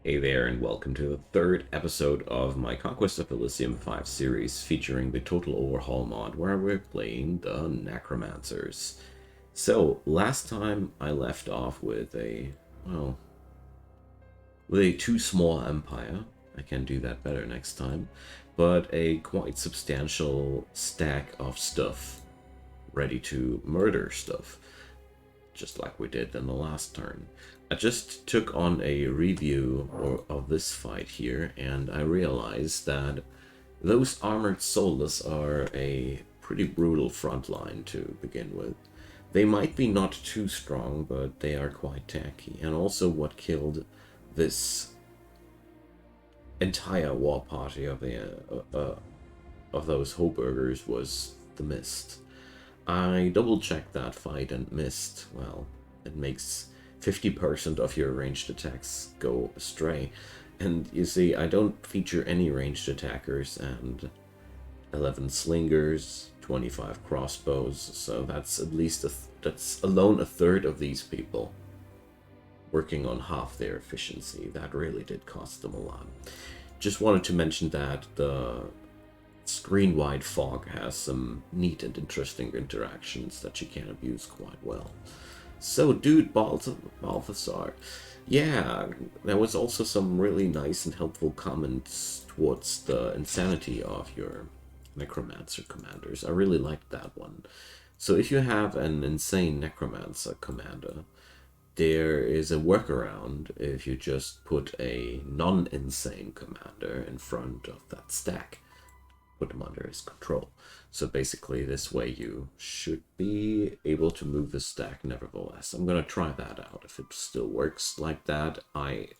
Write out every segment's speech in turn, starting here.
Hey there, and welcome to the third episode of my Conquest of Elysium 5 series featuring the Total Overhaul mod where we're playing the Necromancers. So, last time I left off with a too small empire. I can do that better next time. But a quite substantial stack of stuff ready to murder stuff, just like we did in the last turn. I just took on a review of this fight here, and I realized that those armored soulless are a pretty brutal front line to begin with. They might be not too strong, but they are quite tanky. And also what killed this entire war party of those Hoburgers was the mist. I double-checked that fight and missed. Well, it makes 50% of your ranged attacks go astray. And you see, I don't feature any ranged attackers, and 11 slingers, 25 crossbows, so that's at least that's alone a third of these people working on half their efficiency. That really did cost them a lot. Just wanted to mention that the screen-wide fog has some neat and interesting interactions that you can abuse quite well. So, dude, Balthasar, yeah, there was also some really nice and helpful comments towards the insanity of your Necromancer commanders. I really liked that one. So if you have an insane Necromancer commander, there is a workaround if you just put a non-insane commander in front of that stack. Put them under his control. So basically this way you should be able to move the stack nevertheless. I'm gonna try that out if it still works like that. I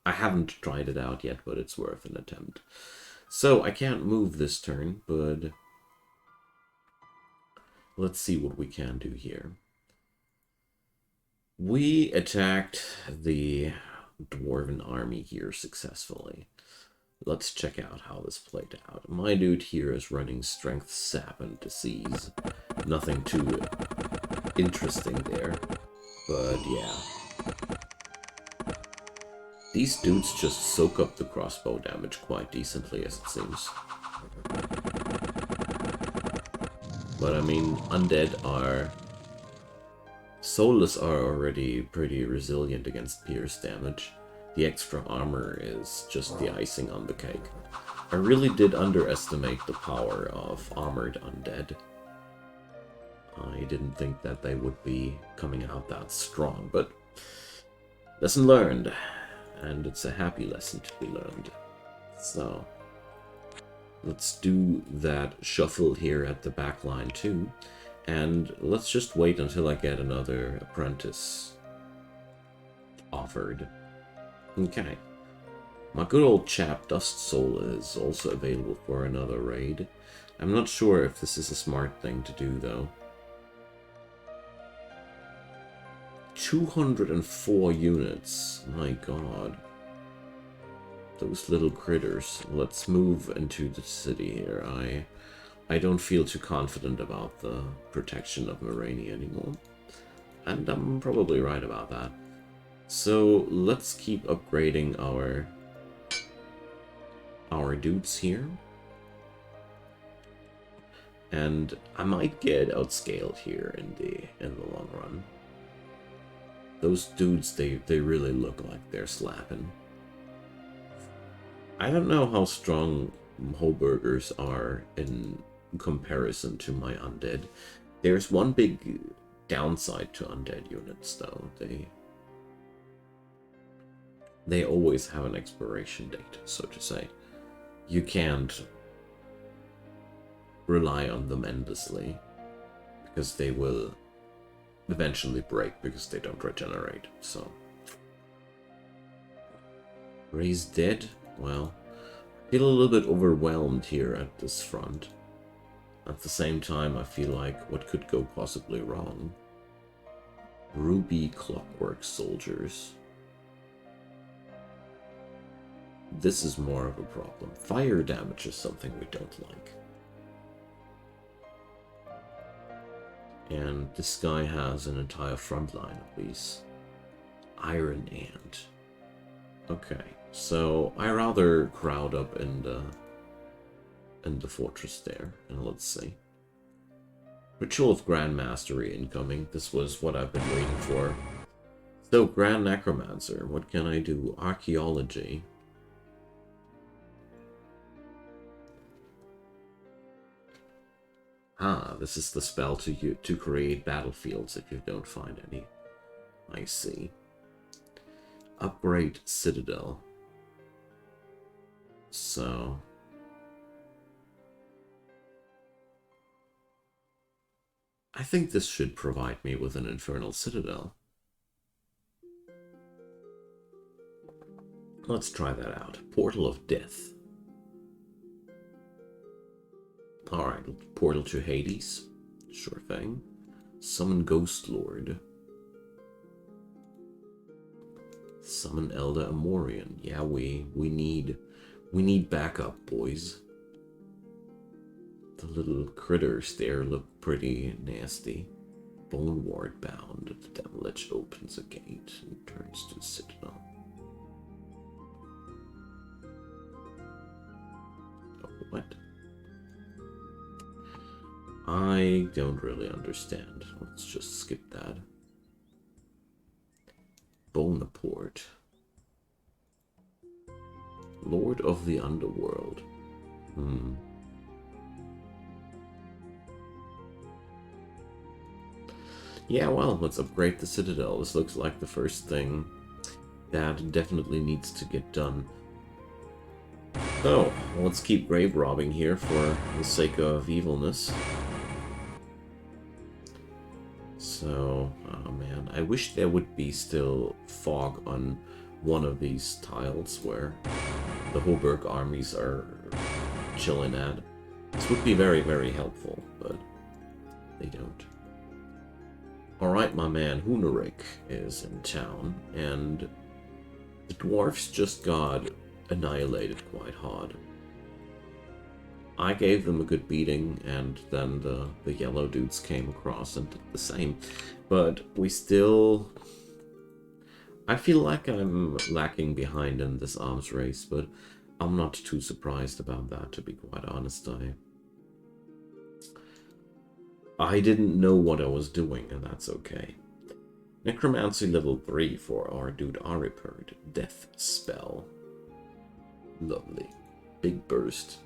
haven't tried it out yet, but it's worth an attempt. So I can't move this turn, but let's see what we can do here. We attacked the Dwarven army here successfully. Let's check out how this played out. My dude here is running Strength, Sap, and Disease. Nothing too interesting there, but yeah. These dudes just soak up the crossbow damage quite decently, as it seems. But I mean, undead are... Soulless are already pretty resilient against pierce damage. The extra armor is just the icing on the cake. I really did underestimate the power of armored undead. I didn't think that they would be coming out that strong, but lesson learned, and it's a happy lesson to be learned. So let's do that shuffle here at the back line too, and let's just wait until I get another apprentice offered. Okay. My good old chap Dust Soul is also available for another raid. I'm not sure if this is a smart thing to do, though. 204 units. My god. Those little critters. Let's move into the city here. I don't feel too confident about the protection of Morania anymore. And I'm probably right about that. So let's keep upgrading our dudes here. And I might get outscaled here in the long run. Those dudes, they really look like they're slapping. I don't know how strong Hoburgers are in comparison to my undead. There's one big downside to undead units though. They always have an expiration date, so to say. You can't rely on them endlessly, because they will eventually break because they don't regenerate, so. Raise dead? Well, I feel a little bit overwhelmed here at this front. At the same time, I feel like what could go possibly wrong? Ruby Clockwork Soldiers. This is more of a problem. Fire damage is something we don't like. And this guy has an entire front line of these. Iron Ant. Okay, so I rather crowd up in the fortress there, and let's see. Ritual of Grand Mastery incoming. This was what I've been waiting for. So, Grand Necromancer, what can I do? Archaeology. Ah, this is the spell to create battlefields if you don't find any. I see. Upgrade Citadel. So... I think this should provide me with an Infernal Citadel. Let's try that out. Portal of Death. Alright, Portal to Hades. Sure thing. Summon Ghost Lord. Summon Elder Amorian. Yeah, we need backup, boys. The little critters there look pretty nasty. Bone Ward bound. The Devilish opens a gate and turns to Citadel. Oh, what? I don't really understand. Let's just skip that. Bonaparte. Lord of the Underworld. Yeah, well, let's upgrade the Citadel. This looks like the first thing that definitely needs to get done. So, let's keep grave robbing here for the sake of evilness. So, oh man, I wish there would be still fog on one of these tiles where the Hoburg armies are chilling at. This would be very, very helpful, but they don't. Alright, my man Hunerik is in town, and the dwarfs just got annihilated quite hard. I gave them a good beating, and then the yellow dudes came across and did the same. But we still... I feel like I'm lacking behind in this arms race, but I'm not too surprised about that, to be quite honest. I didn't know what I was doing, and that's okay. Necromancy level 3 for our dude Ariperd. Death spell. Lovely. Big burst.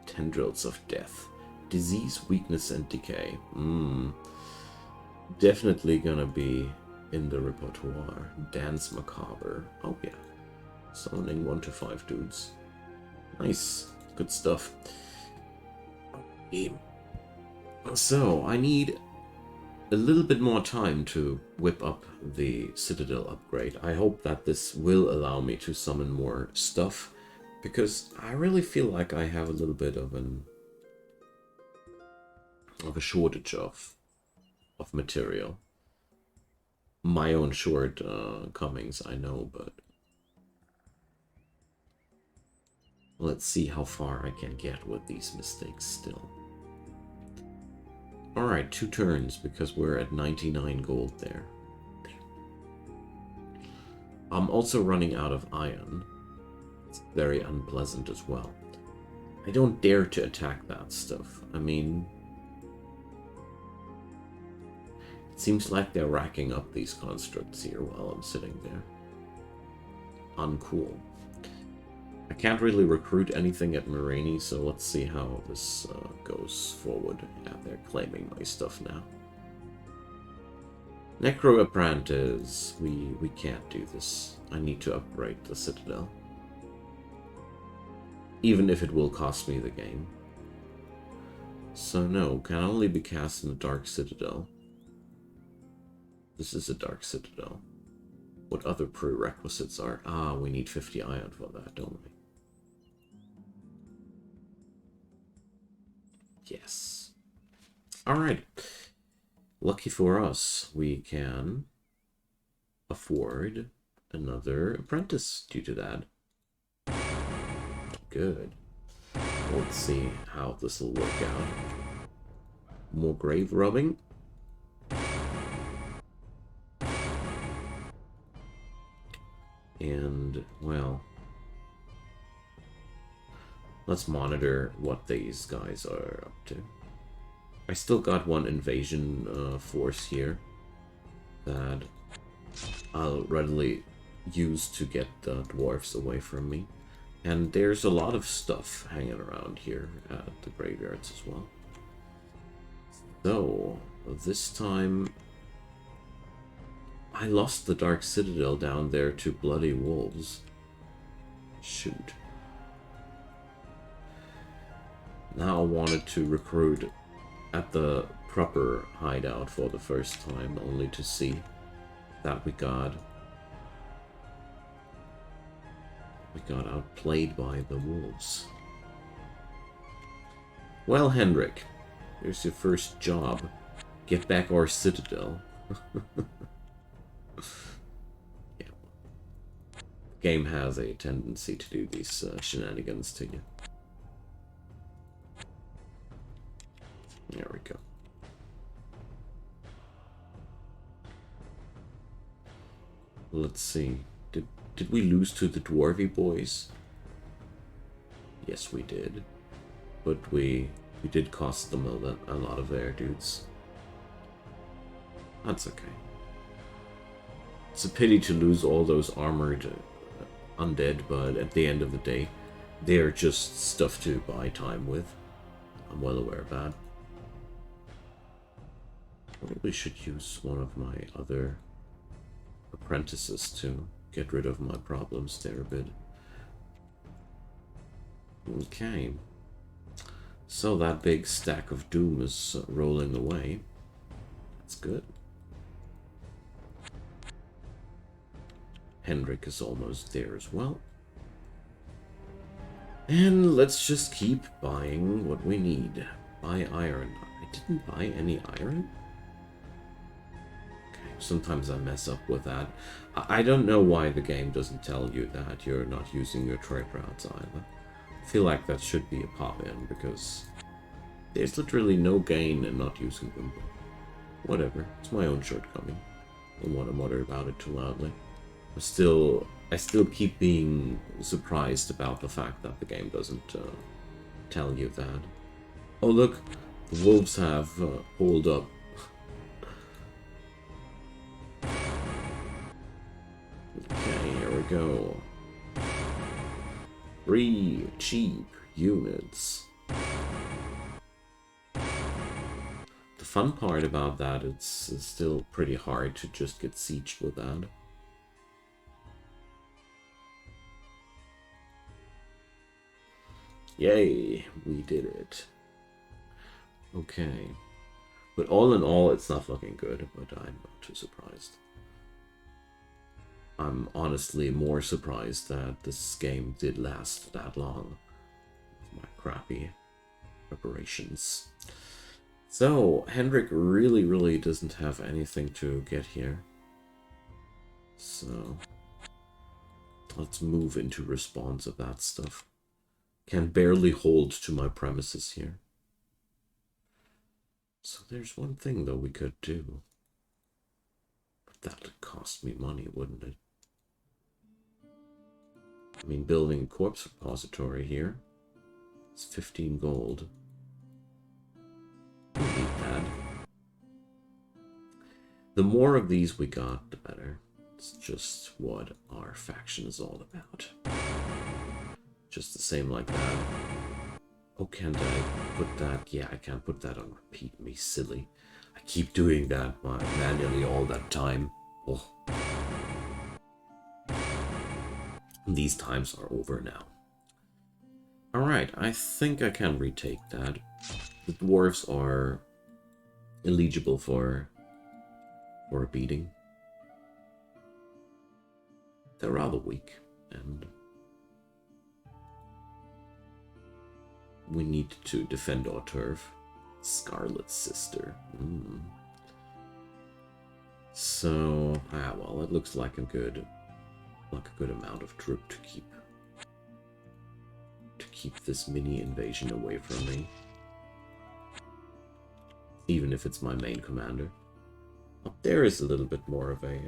Tendrils of death. Disease, weakness, and decay. Definitely gonna be in the repertoire. Dance macabre. Oh yeah. Summoning 1 to 5 dudes. Nice. Good stuff. So, I need a little bit more time to whip up the Citadel upgrade. I hope that this will allow me to summon more stuff, because I really feel like I have a little bit of a shortage of material. My own shortcomings, I know, but let's see how far I can get with these mistakes still. Alright, 2 turns, because we're at 99 gold there. I'm also running out of iron. It's very unpleasant as well. I don't dare to attack that stuff. I mean... it seems like they're racking up these constructs here while I'm sitting there. Uncool. I can't really recruit anything at Moraine, so let's see how this goes forward. Yeah, they're claiming my stuff now. Necro Apprentice. We can't do this. I need to upgrade the Citadel. Even if it will cost me the game. So no, can only be cast in a Dark Citadel. This is a Dark Citadel. What other prerequisites are? Ah, we need 50 iron for that, don't we? Yes. Alright. Lucky for us, we can afford another apprentice due to that. Good. Let's see how this will work out. More grave rubbing. And, well, let's monitor what these guys are up to. I still got one invasion force here that I'll readily use to get the dwarves away from me. And there's a lot of stuff hanging around here at the graveyards as well. So, this time I lost the Dark Citadel down there to bloody wolves. Shoot. Now I wanted to recruit at the proper hideout for the first time, only to see that we got outplayed by the wolves. Well, Hendrik, here's your first job. Get back our citadel. Yeah. The game has a tendency to do these shenanigans to you. There we go. Let's see. Did we lose to the dwarvy boys? Yes, we did. But we did cost them a lot of their dudes. That's okay. It's a pity to lose all those armored undead, but at the end of the day, they're just stuff to buy time with. I'm well aware of that. Probably should use one of my other apprentices to get rid of my problems there a bit. Okay. So that big stack of doom is rolling away. That's good. Hendrik is almost there as well. And let's just keep buying what we need. Buy iron. I didn't buy any iron? Sometimes I mess up with that. I don't know why the game doesn't tell you that you're not using your trade routes either. I feel like that should be a pop-in, because there's literally no gain in not using them. But whatever, it's my own shortcoming. I don't want to mutter about it too loudly. I still keep being surprised about the fact that the game doesn't tell you that. Oh look, the wolves have holed up. Okay, here we go. 3 cheap units. The fun part about that, it's still pretty hard to just get sieged with that. Yay, we did it. Okay. But all in all, it's not looking good, but I'm not too surprised. I'm honestly more surprised that this game did last that long. With my crappy preparations. So, Hendrik really doesn't have anything to get here. So, let's move into response of that stuff. Can barely hold to my premises here. So there's one thing though we could do. But that would cost me money, wouldn't it? I mean, building a corpse repository here. It's 15 gold. We need that. The more of these we got, the better. It's just what our faction is all about. Just the same like that. Oh, can't I put that? Yeah, I can't put that on repeat. Me silly. I keep doing that manually all that time. Oh. These times are over now. Alright, I think I can retake that. The dwarves are eligible for a beating. They're rather weak, and we need to defend our turf. Scarlet Sister. So, well, it looks like a good amount of troop to keep this mini invasion away from me. Even if it's my main commander. Up there is a little bit more of a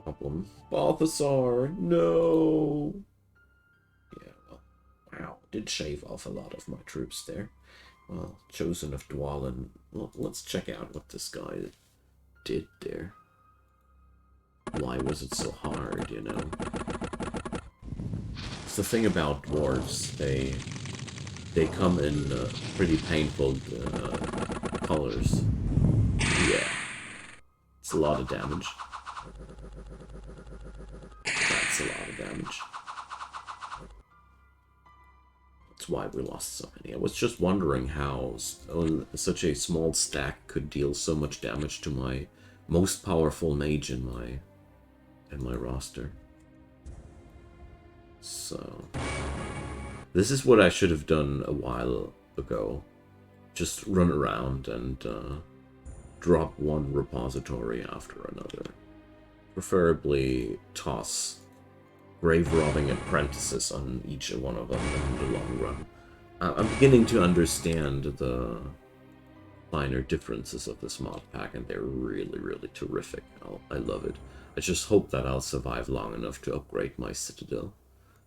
problem. Balthasar, no! Yeah, well, wow, did shave off a lot of my troops there. Well, Chosen of Dwalin. Well, let's check out what this guy did there. Why was it so hard, you know? It's the thing about dwarves. They come in pretty painful colors. Yeah. It's a lot of damage. That's a lot of damage. That's why we lost so many. I was just wondering how such a small stack could deal so much damage to my most powerful mage in my roster. So this is what I should have done a while ago. Just run around and drop one repository after another. Preferably toss grave-robbing apprentices on each one of them in the long run. I'm beginning to understand the minor differences of this mod pack, and they're really, really terrific. I love it. I just hope that I'll survive long enough to upgrade my citadel.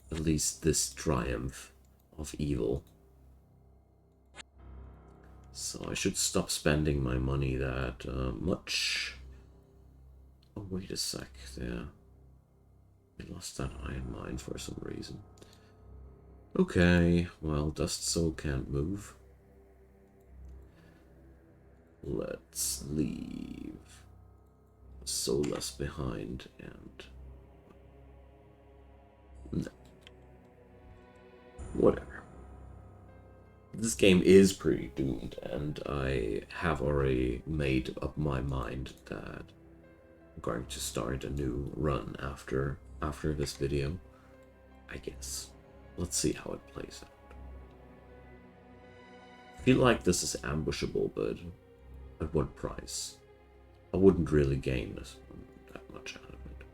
At least this triumph of evil. So I should stop spending my money that much. Oh, wait a sec. Yeah. I lost that iron mine for some reason. Okay, well, Dust Soul can't move. Let's leave Soulless behind and... no. Whatever. This game is pretty doomed, and I have already made up my mind that I'm going to start a new run after this video, I guess. Let's see how it plays out. I feel like this is ambushable, but at what price? I wouldn't really gain that much out of it.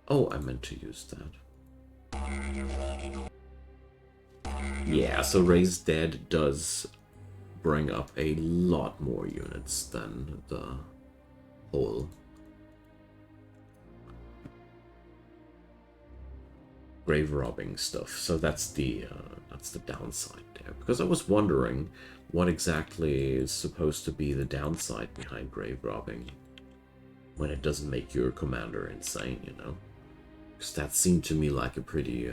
Oh, I meant to use that. Yeah, so Raised Dead does bring up a lot more units than the whole grave robbing stuff. So that's the downside there. Because I was wondering what exactly is supposed to be the downside behind grave robbing when it doesn't make your commander insane, you know? Because that seemed to me like a pretty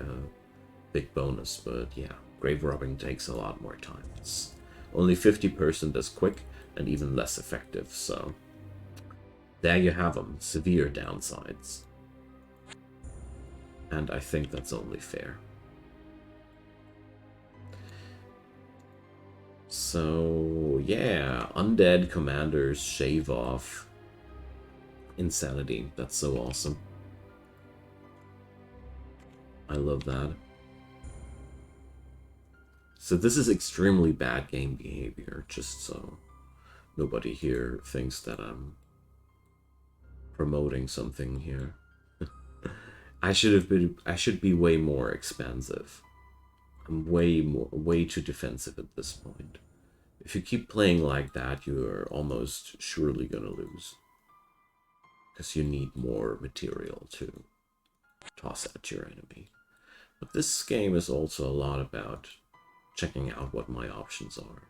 big bonus, but yeah, grave robbing takes a lot more time. It's only 50% as quick and even less effective, so there you have them, severe downsides. And I think that's only fair. So yeah, undead commanders shave off insanity. That's so awesome. I love that. So this is extremely bad game behavior, just so nobody here thinks that I'm promoting something here. I should be way more expansive. I'm way too defensive at this point. If you keep playing like that, you're almost surely gonna lose. Because you need more material to toss at your enemy. But this game is also a lot about checking out what my options are.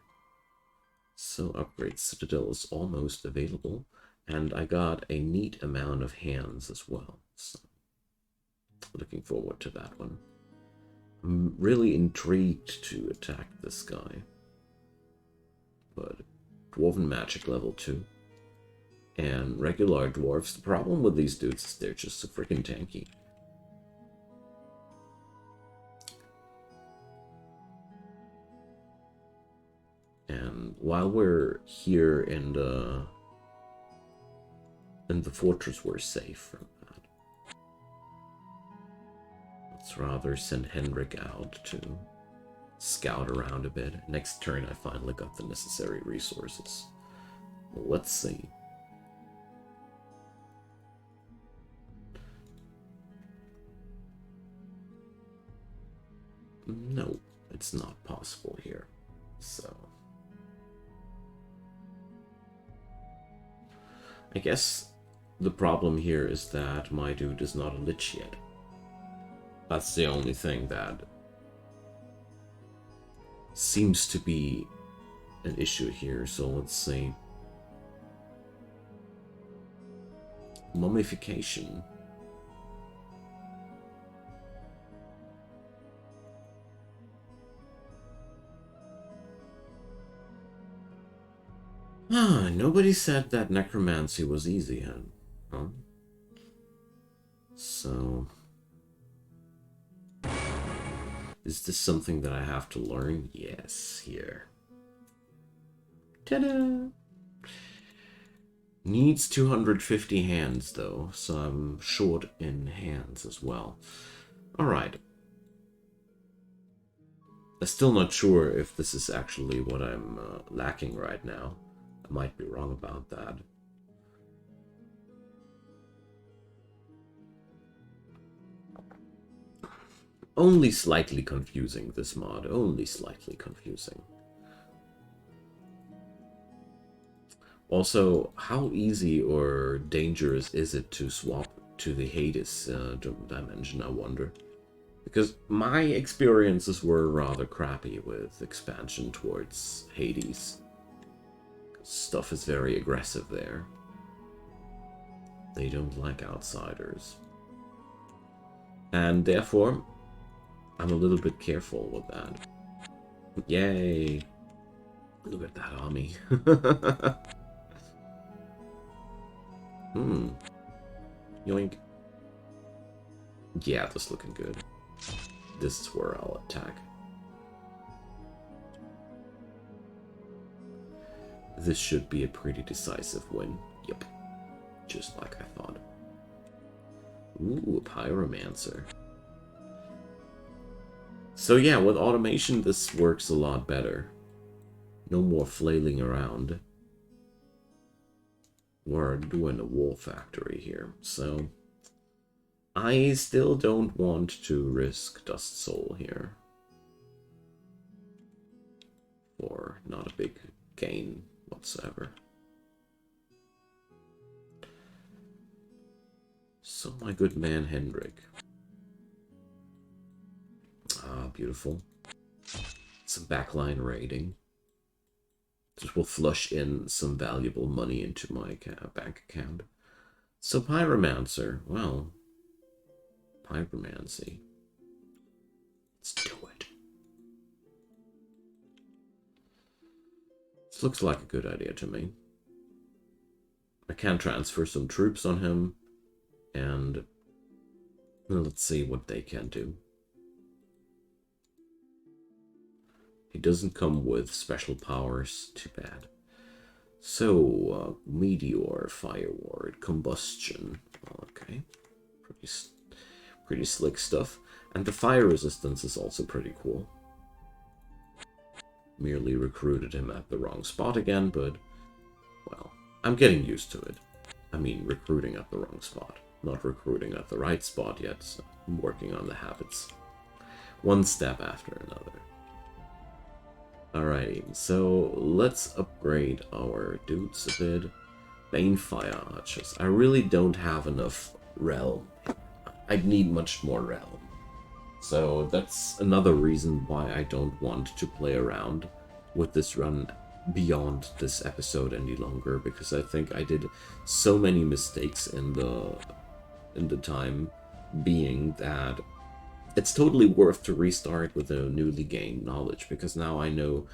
So Upgrade Citadel is almost available, and I got a neat amount of hands as well. So looking forward to that one. I'm really intrigued to attack this guy. But Dwarven Magic level 2. And regular dwarves. The problem with these dudes is they're just so freaking tanky. And while we're here in the fortress, we're safe from that. Let's rather send Hendrik out to scout around a bit. Next turn I finally got the necessary resources. Well, let's see. No, it's not possible here. So I guess the problem here is that my dude is not a lich yet. That's the only thing that seems to be an issue here. So let's see. Mummification. Ah, nobody said that necromancy was easy, huh? So... is this something that I have to learn? Yes, here. Ta-da! Needs 250 hands, though, so I'm short in hands as well. Alright. I'm still not sure if this is actually what I'm lacking right now. I might be wrong about that. Only slightly confusing, this mod. Only slightly confusing. Also, how easy or dangerous is it to swap to the Hades dimension, I wonder? Because my experiences were rather crappy with expansion towards Hades. Stuff is very aggressive there. They don't like outsiders. And therefore, I'm a little bit careful with that. Yay! Look at that army. Yoink. Yeah, that's looking good. This is where I'll attack. This should be a pretty decisive win. Yep. Just like I thought. Ooh, a Pyromancer. So yeah, with automation this works a lot better. No more flailing around. We're doing a war factory here, so... I still don't want to risk Dust Soul here. For not a big gain whatsoever. So my good man Hendrik. Ah, beautiful. Some backline raiding. This will flush in some valuable money into my bank account. So Pyromancer, well, Pyromancy. Let's do it. This looks like a good idea to me. I can transfer some troops on him, and well, let's see what they can do. He doesn't come with special powers, too bad. So, Meteor, Fire Ward, Combustion. Okay, pretty slick stuff. And the fire resistance is also pretty cool. Merely recruited him at the wrong spot again, but, well, I'm getting used to it. I mean, recruiting at the wrong spot. Not recruiting at the right spot yet, so I'm working on the habits. One step after another. Alrighty, so let's upgrade our dudes a bit. Bane Fire Archers. I really don't have enough Realm. I'd need much more Realm. So that's another reason why I don't want to play around with this run beyond this episode any longer, because I think I did so many mistakes in the time being that it's totally worth to restart with a newly gained knowledge, because now I know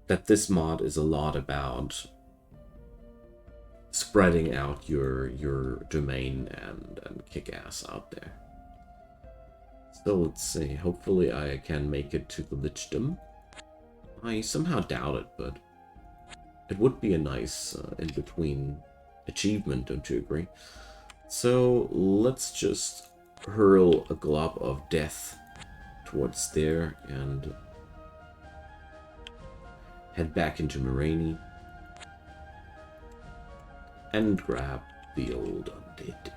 that this mod is a lot about spreading out your domain and kick ass out there. So let's see, hopefully I can make it to the Lichdom. I somehow doubt it, but it would be a nice in-between achievement, don't you agree? So let's just hurl a glob of death towards there and head back into Moraine and grab the old undead.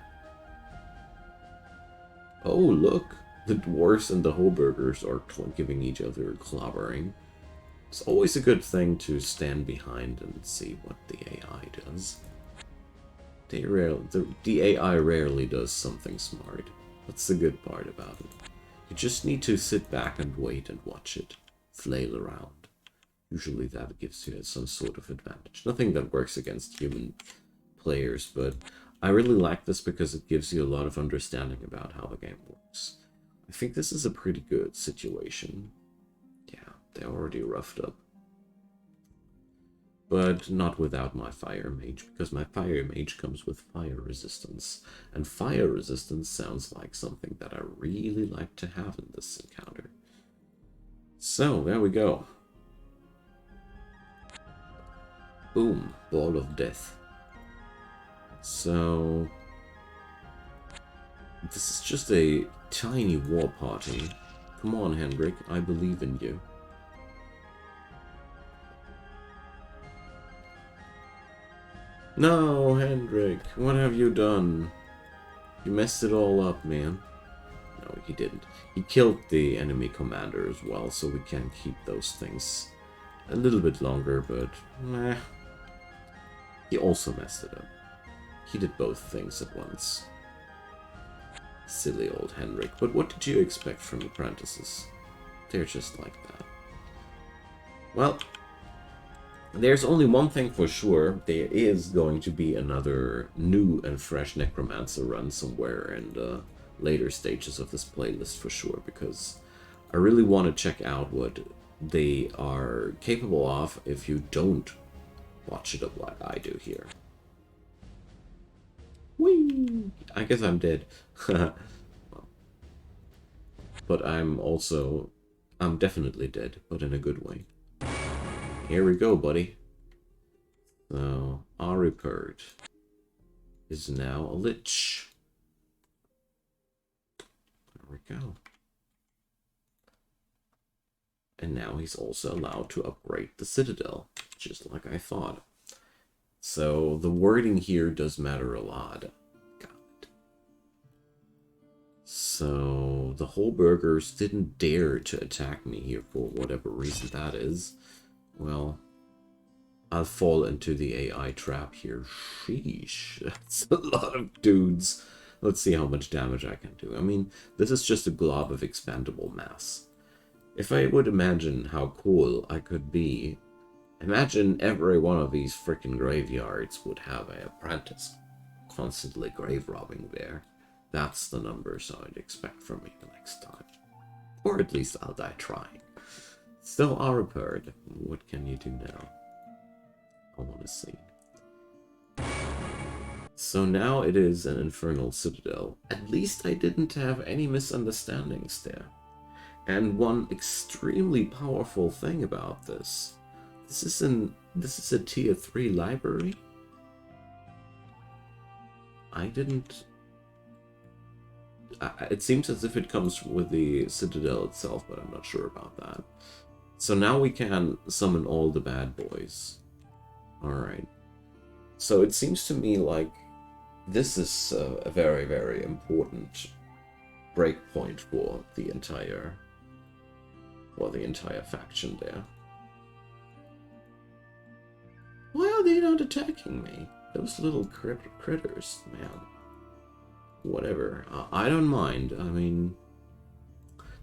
Oh, look! The dwarves and the Hoburgers are giving each other clobbering. It's always a good thing to stand behind and see what the AI does. The AI rarely does something smart. That's the good part about it. You just need to sit back and wait and watch it flail around. Usually that gives you some sort of advantage. Nothing that works against human players, but I really like this because it gives you a lot of understanding about how the game works. I think this is a pretty good situation. Yeah, they're already roughed up. But not without my fire mage, because my fire mage comes with fire resistance. And fire resistance sounds like something that I really like to have in this encounter. So, there we go. Boom, Ball of Death. So, this is just a tiny war party. Come on, Hendrik, I believe in you. No, Hendrik, what have you done? You messed it all up, man. No, he didn't. He killed the enemy commander as well, so we can keep those things a little bit longer, but meh. He also messed it up. He did both things at once. Silly old Henrik. But what did you expect from apprentices? They're just like that. Well, there's only one thing for sure. There is going to be another new and fresh Necromancer run somewhere in the later stages of this playlist for sure, because I really want to check out what they are capable of if you don't watch it up like I do here. Whee! I guess I'm dead. But I'm definitely dead, but in a good way. Here we go, buddy. So, Ariperd is now a lich. There we go. And now he's also allowed to upgrade the citadel, just like I thought. So, the wording here does matter a lot. Got it. So, the Holbergers didn't dare to attack me here for whatever reason that is. Well, I'll fall into the AI trap here. Sheesh, that's a lot of dudes. Let's see how much damage I can do. I mean, this is just a glob of expandable mass. If I would imagine how cool I could be, imagine every one of these freaking graveyards would have an apprentice constantly grave robbing there. That's the numbers I'd expect from me the next time. Or at least I'll die trying. So, Ariperd, what can you do now? I want to see. So now it is an infernal citadel. At least I didn't have any misunderstandings there. And one extremely powerful thing about this. This is a tier 3 library. It seems as if it comes with the citadel itself, but I'm not sure about that. So now we can summon all the bad boys. Alright. So it seems to me like this is a very, very important breakpoint for the entire faction there. Why are they not attacking me? Those little critters, man. Whatever. I don't mind. I mean,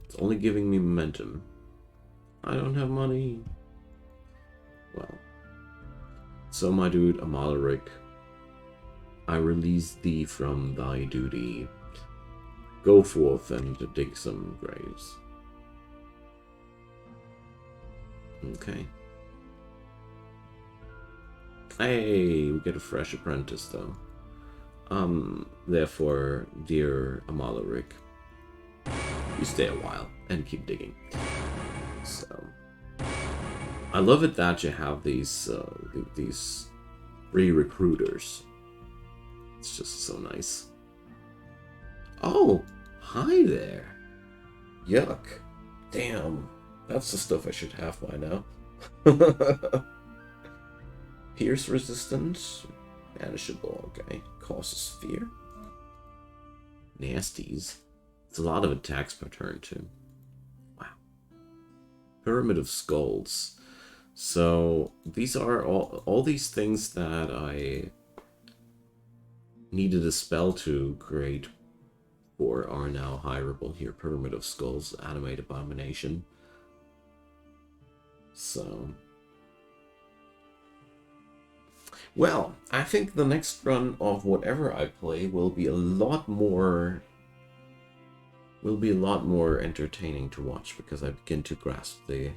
it's only giving me momentum. I don't have money. Well. So, my dude, Amalric, I release thee from thy duty. Go forth and dig some graves. Okay. Hey, we get a fresh apprentice, though. Therefore, dear Amalric, you stay a while and keep digging. So, I love it that you have these re-recruiters. It's just so nice. Oh, hi there. Yuck. Damn, that's the stuff I should have by now. Pierce resistance, banishable. Okay, causes fear. Nasties. It's a lot of attacks per turn too. Wow. Pyramid of Skulls. So these are all these things that needed a spell to create 4 are now hireable here. Pyramid of Skulls, Animate Abomination. So... well, I think the next run of whatever I play will be a lot more entertaining to watch, because I begin to grasp the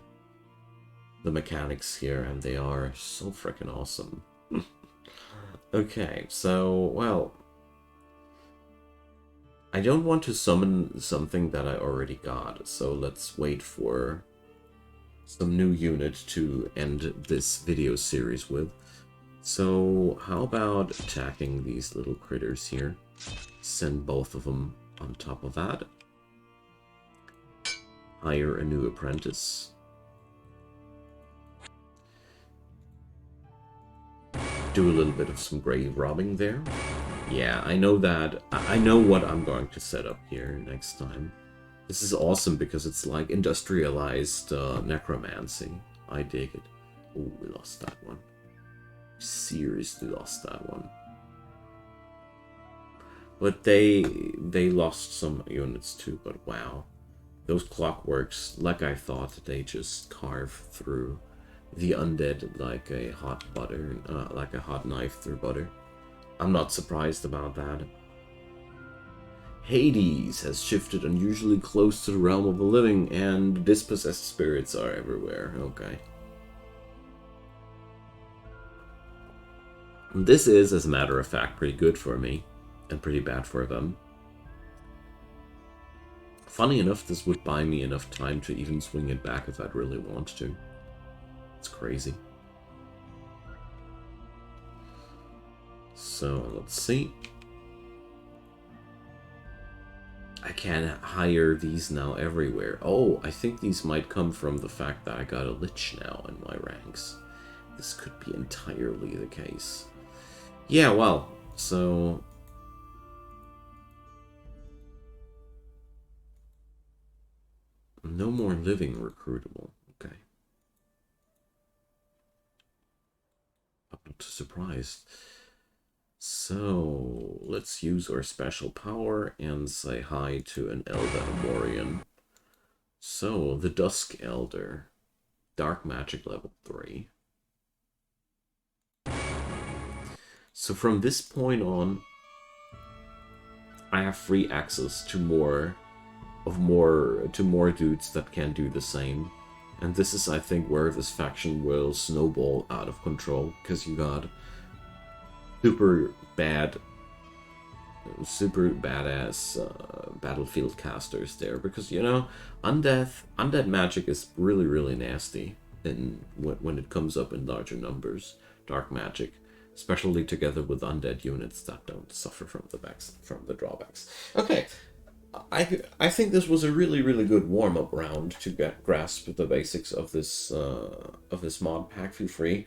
mechanics here, and they are so freaking awesome. Okay, so, well, I don't want to summon something that I already got, so let's wait for some new unit to end this video series with. So how about attacking these little critters here? Send both of them on top of that. Hire a new apprentice. Do a little bit of some grave robbing there. Yeah, I know that. I know what I'm going to set up here next time. This is awesome because it's like industrialized necromancy. I dig it. Oh, we lost that one. Seriously lost that one. But they lost some units too, but wow. Those clockworks, like I thought, they just carve through the undead like a hot butter, like a hot knife through butter. I'm not surprised about that. Hades has shifted unusually close to the realm of the living, and dispossessed spirits are everywhere. Okay. This is, as a matter of fact, pretty good for me, and pretty bad for them. Funny enough, this would buy me enough time to even swing it back if I'd really want to. It's crazy. So, let's see. I can hire these now everywhere. Oh, I think these might come from the fact that I got a Lich now in my ranks. This could be entirely the case. Yeah, well, so... no more living recruitable. Okay. I'm not surprised. So, let's use our special power and say hi to an Elder Amorian. So, the Dusk Elder. Dark Magic level 3. So from this point on, I have free access to more dudes that can do the same. And this is, I think, where this faction will snowball out of control, because you got super badass battlefield casters there, because, you know, undead magic is really nasty when it comes up in larger numbers. Dark magic, especially together with undead units that don't suffer from the drawbacks. Okay, I think this was a really good warm-up round to grasp the basics of this mod pack. Feel free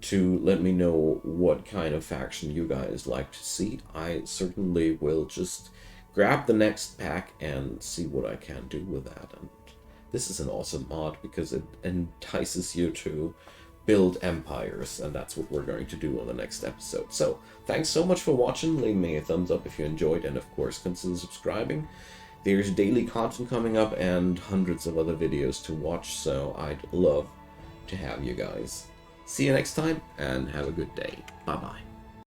to let me know what kind of faction you guys like to see. I certainly will just grab the next pack and see what I can do with that. And this is an awesome mod because it entices you to build empires, and that's what we're going to do on the next episode. So, thanks so much for watching. Leave me a thumbs up if you enjoyed, and of course consider subscribing. There's daily content coming up and hundreds of other videos to watch, so I'd love to have you guys. See you next time, and have a good day. Bye-bye.